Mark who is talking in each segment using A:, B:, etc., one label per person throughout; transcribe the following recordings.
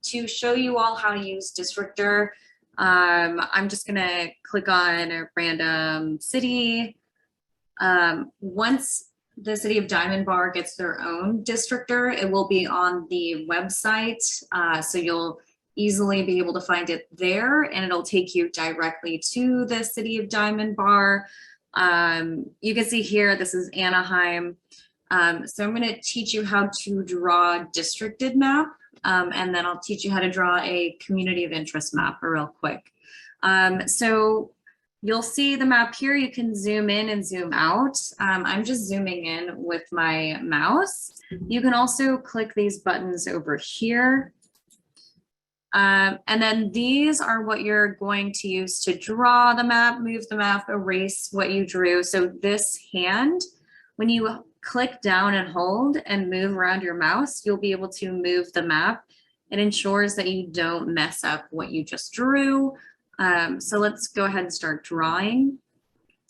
A: to show you all how to use Districtor, I'm just gonna click on a random city. Once the city of Diamond Bar gets their own Districtor, it will be on the website. So you'll easily be able to find it there, and it'll take you directly to the city of Diamond Bar. You can see here, this is Anaheim. So I'm going to teach you how to draw a districted map, and then I'll teach you how to draw a community of interest map real quick. So you'll see the map here. You can zoom in and zoom out. I'm just zooming in with my mouse. You can also click these buttons over here. And then these are what you're going to use to draw the map, move the map, erase what you drew. So this hand, when you click down and hold and move around your mouse, you'll be able to move the map. It ensures that you don't mess up what you just drew. So let's go ahead and start drawing.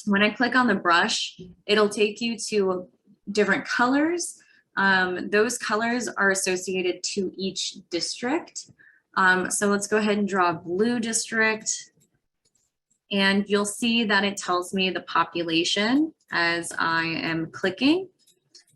A: When I click on the brush, it'll take you to different colors. Those colors are associated to each district. So let's go ahead and draw a blue district. And you'll see that it tells me the population as I am clicking.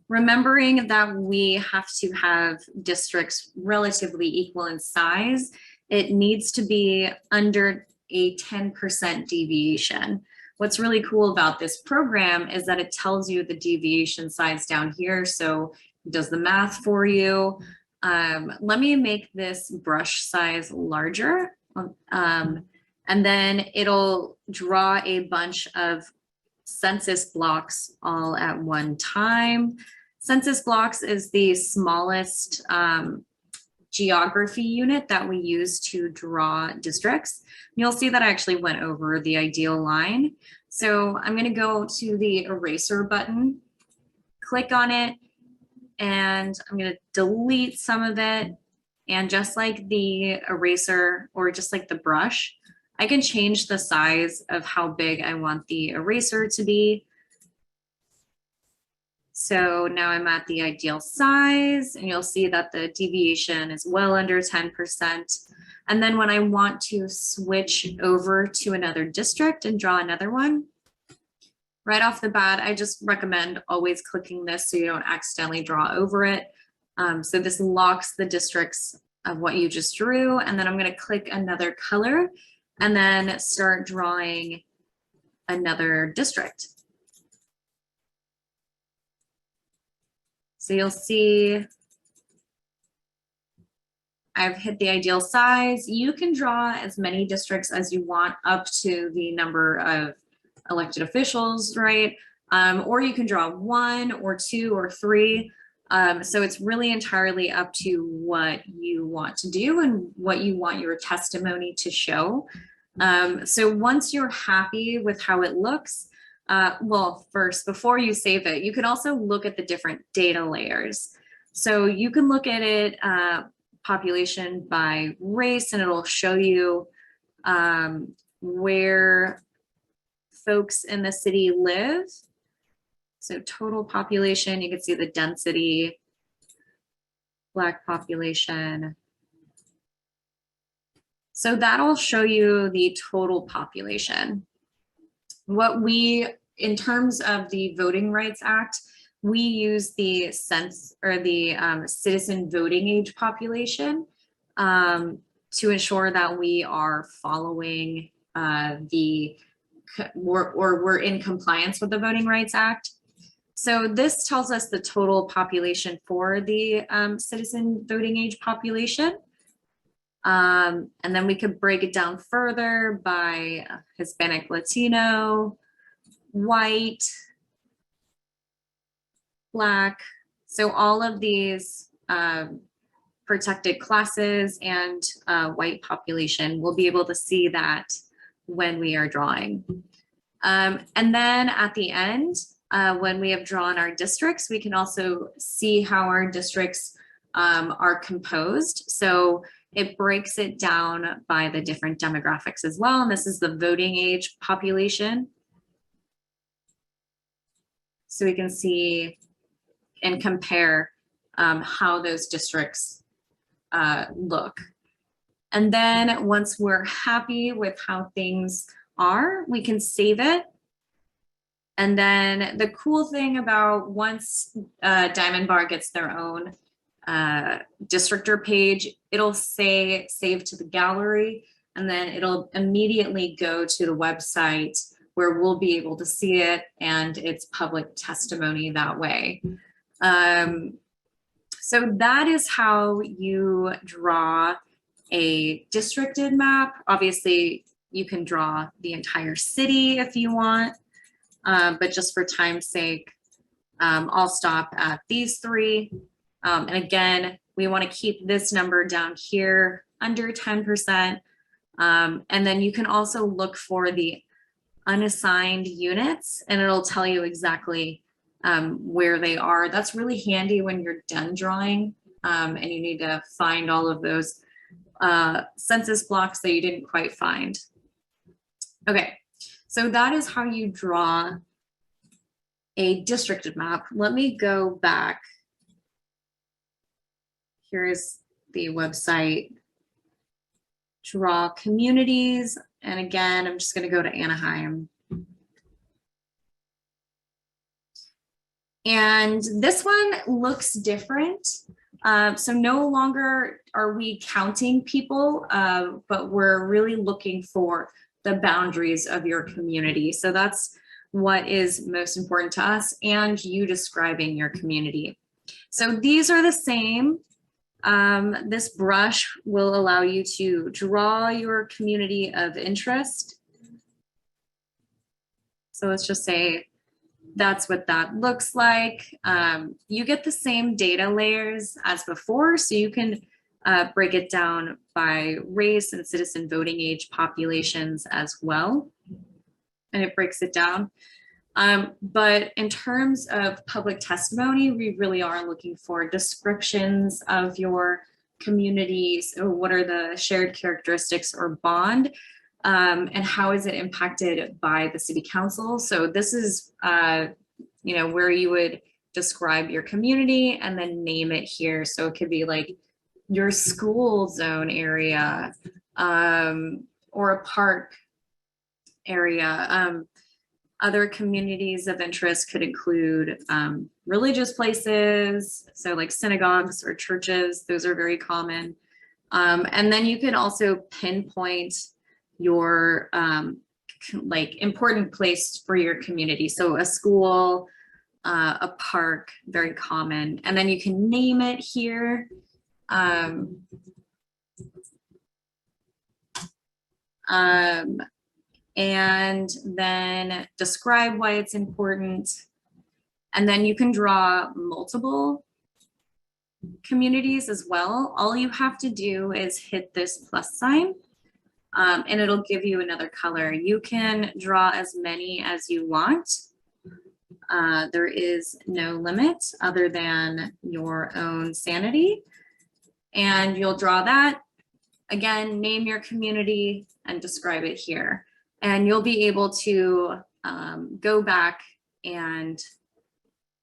A: Remembering that we have to have districts relatively equal in size, it needs to be under a 10% deviation. What's really cool about this program is that it tells you the deviation size down here. So it does the math for you. Let me make this brush size larger. And then it'll draw a bunch of census blocks all at one time. Census blocks is the smallest geography unit that we use to draw districts. You'll see that I actually went over the ideal line. So I'm going to go to the eraser button, click on it, and I'm going to delete some of it. And just like the eraser, or just like the brush, I can change the size of how big I want the eraser to be. So now I'm at the ideal size, and you'll see that the deviation is well under 10%. And then when I want to switch over to another district and draw another one, right off the bat, I just recommend always clicking this so you don't accidentally draw over it. So this locks the districts of what you just drew. And then I'm going to click another color and then start drawing another district. So you'll see I've hit the ideal size. You can draw as many districts as you want, up to the number of elected officials, right? Or you can draw 1 or 2 or 3. So it's really entirely up to what you want to do and what you want your testimony to show. So once you're happy with how it looks, well, first, before you save it, you can also look at the different data layers. So you can look at it population by race, and it'll show you where folks in the city live. So total population, you can see the density, Black population. So that'll show you the total population. What we, in terms of the Voting Rights Act, we use the citizen voting age population to ensure that we are following we're in compliance with the Voting Rights Act. So this tells us the total population for the citizen voting age population. And then we could break it down further by Hispanic, Latino, white, Black. So all of these protected classes and white population, we'll be able to see that when we are drawing. And then at the end, when we have drawn our districts, we can also see how our districts are composed. So it breaks it down by the different demographics as well. And this is the voting age population. So we can see and compare how those districts look. And then once we're happy with how things are, we can save it. And then the cool thing about once Diamond Bar gets their own districtor page, it'll say save to the gallery, and then it'll immediately go to the website where we'll be able to see it, and it's public testimony that way. So that is how you draw a districted map. Obviously, you can draw the entire city if you want, but just for time's sake, I'll stop at these three. And again, we want to keep this number down here under 10%. And then you can also look for the unassigned units, and it'll tell you exactly where they are. That's really handy when you're done drawing and you need to find all of those census blocks that you didn't quite find. Okay, so that is how you draw a districted map. Let me go back. Here's the website, draw communities. And again, I'm just gonna go to Anaheim. And this one looks different. So no longer are we counting people, but we're really looking for the boundaries of your community. So that's what is most important to us, and you describing your community. So these are the same. This brush will allow you to draw your community of interest. So let's just say that's what that looks like. You get the same data layers as before, so you can break it down by race and citizen voting age populations as well. And it breaks it down. But in terms of public testimony, we really are looking for descriptions of your communities. So what are the shared characteristics or bond? And how is it impacted by the city council? So this is, where you would describe your community and then name it here. So it could be like your school zone area or a park area. Other communities of interest could include religious places, so like synagogues or churches. Those are very common. And then you can also pinpoint your important place for your community. So a school, a park, very common. And then you can name it here. And then describe why it's important. And then you can draw multiple communities as well. All you have to do is hit this plus sign and it'll give you another color. You can draw as many as you want. There is no limit other than your own sanity. And you'll draw that. Again, name your community and describe it here. And you'll be able to go back and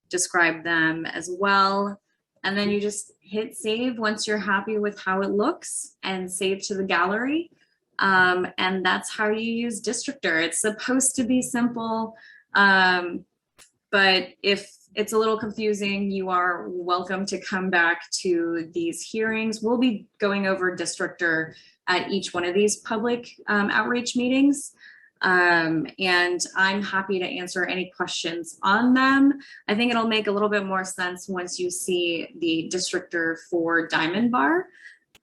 A: describe them as well. And then you just hit save once you're happy with how it looks and save to the gallery. And that's how you use Districtor. It's supposed to be simple, but if it's a little confusing, you are welcome to come back to these hearings. We'll be going over Districtor at each one of these public outreach meetings. And I'm happy to answer any questions on them. I think it'll make a little bit more sense once you see the Districtor for Diamond Bar.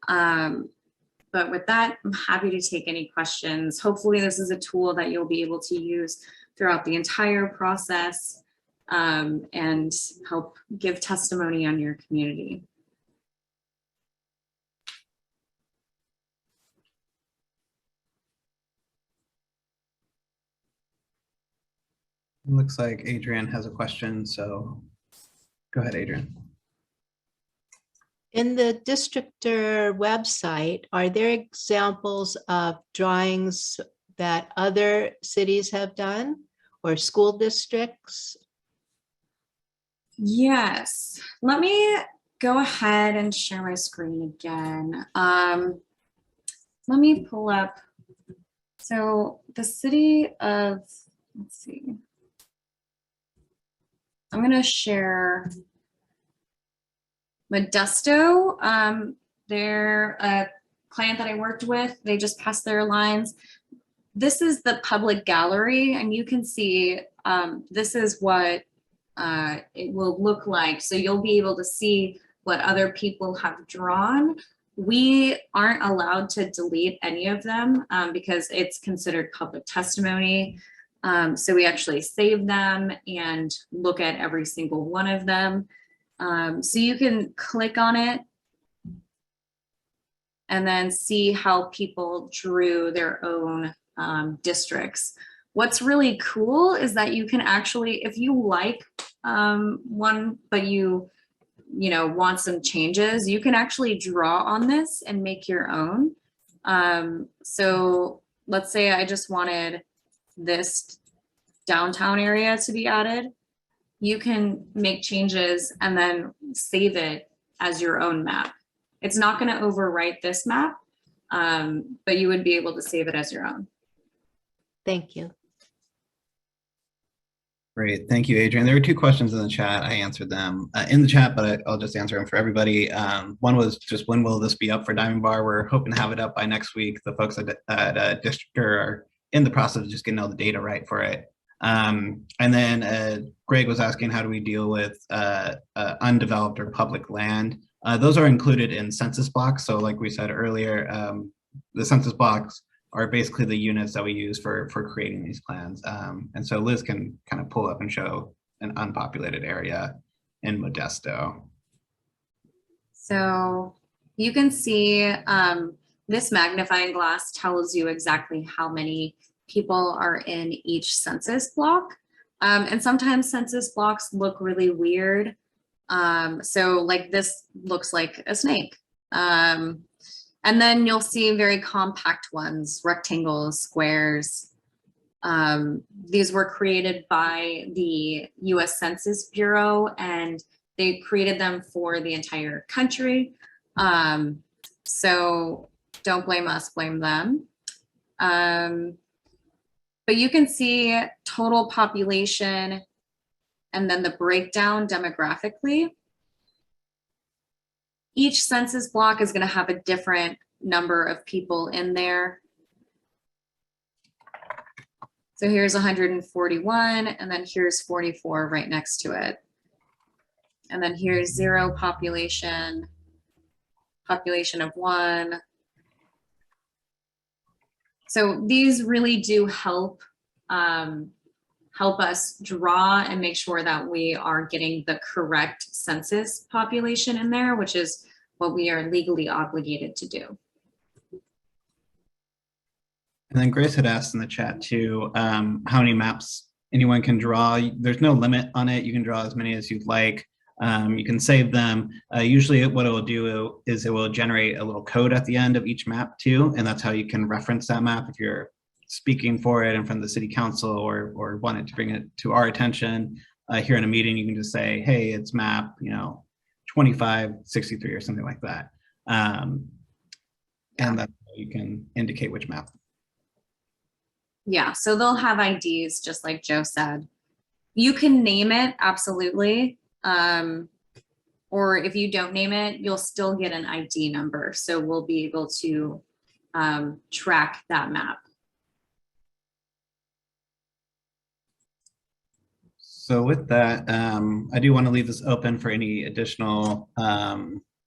A: But with that, I'm happy to take any questions. Hopefully this is a tool that you'll be able to use throughout the entire process and help give testimony on your community.
B: Looks like Adrian has a question, so go ahead, Adrian.
C: In the Districtor website, are there examples of drawings that other cities have done or school districts?
A: Yes, let me go ahead and share my screen again. let me pull up. So the city of, let's see. I'm going to share Modesto. They're a client that I worked with. They just passed their lines. This is the public gallery, and you can see this is what it will look like. So you'll be able to see what other people have drawn. We aren't allowed to delete any of them because it's considered public testimony. So we actually save them and look at every single one of them. So you can click on it and then see how people drew their own districts. What's really cool is that you can actually, if you like one, but you want some changes, you can actually draw on this and make your own. So let's say I just wanted this downtown area to be added. You can make changes and then save it as your own map. It's not going to overwrite this map, but you would be able to save it as your own.
C: Thank you.
B: Great, thank you, Adrian. There were two questions in the chat. I answered them in the chat, but I'll just answer them for everybody. One was just when will this be up for Diamond Bar? We're hoping to have it up by next week. The folks at Districtor are in the process of just getting all the data right for it. And then Greg was asking, how do we deal with undeveloped or public land? Those are included in census blocks. So like we said earlier, the census blocks are basically the units that we use for creating these plans. And so Liz can kind of pull up and show an unpopulated area in Modesto.
A: So you can see this magnifying glass tells you exactly how many people are in each census block. And sometimes census blocks look really weird. So like this looks like a snake. And then you'll see very compact ones, rectangles, squares. These were created by the US Census Bureau, and they created them for the entire country. So don't blame us, blame them. But you can see total population and then the breakdown demographically. Each census block is going to have a different number of people in there. So here's 141, and then here's 44 right next to it. And then here's 0 population, population of 1. So these really do help us draw and make sure that we are getting the correct census population in there, which is what we are legally obligated to do.
B: And then Grace had asked in the chat too, how many maps anyone can draw. There's no limit on it. You can draw as many as you'd like. You can save them. Usually what it will do is it will generate a little code at the end of each map too. And that's how you can reference that map if you're speaking for it in front of the city council or wanted to bring it to our attention here in a meeting. You can just say, hey, it's map 2563 or something like that. And that's how you can indicate which map.
A: Yeah, so they'll have IDs just like Joe said. You can name it, absolutely. Or if you don't name it, you'll still get an ID number. So we'll be able to track that map.
B: So with that, I do want to leave this open for any additional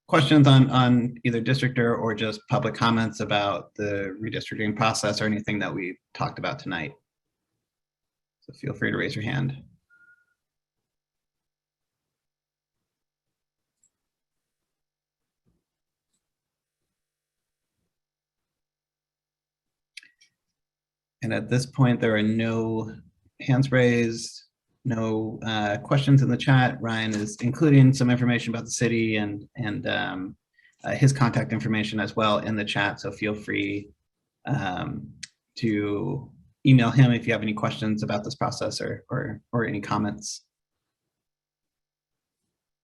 B: questions on either Districtor or just public comments about the redistricting process or anything that we talked about tonight. So feel free to raise your hand. And at this point, there are no hands raised, no questions in the chat. Ryan is including some information about the city and his contact information as well in the chat. So feel free to email him if you have any questions about this process or any comments.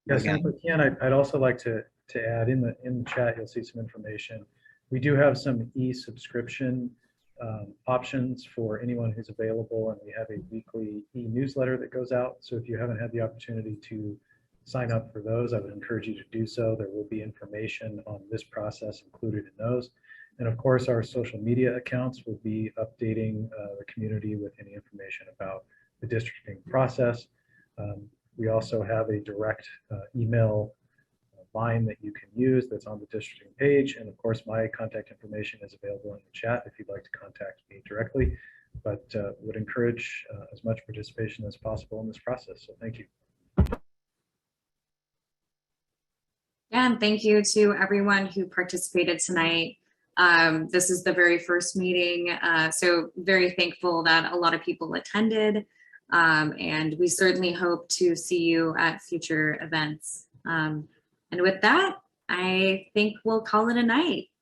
D: Yes, and if we can, I'd also like to add in the chat, you'll see some information We do have some e-subscription options for anyone who's available, and we have a weekly e-newsletter that goes out. So if you haven't had the opportunity to sign up for those, I would encourage you to do so. There will be information on this process included in those. And of course, our social media accounts will be updating the community with any information about the districting process. We also have a direct email line that you can use that's on the districting page. And of course, my contact information is available in the chat if you'd like to contact me directly, but would encourage as much participation as possible in this process. So thank you.
A: Yeah, and thank you to everyone who participated tonight. This is the very first meeting, so very thankful that a lot of people attended, and we certainly hope to see you at future events. And with that, I think we'll call it a night.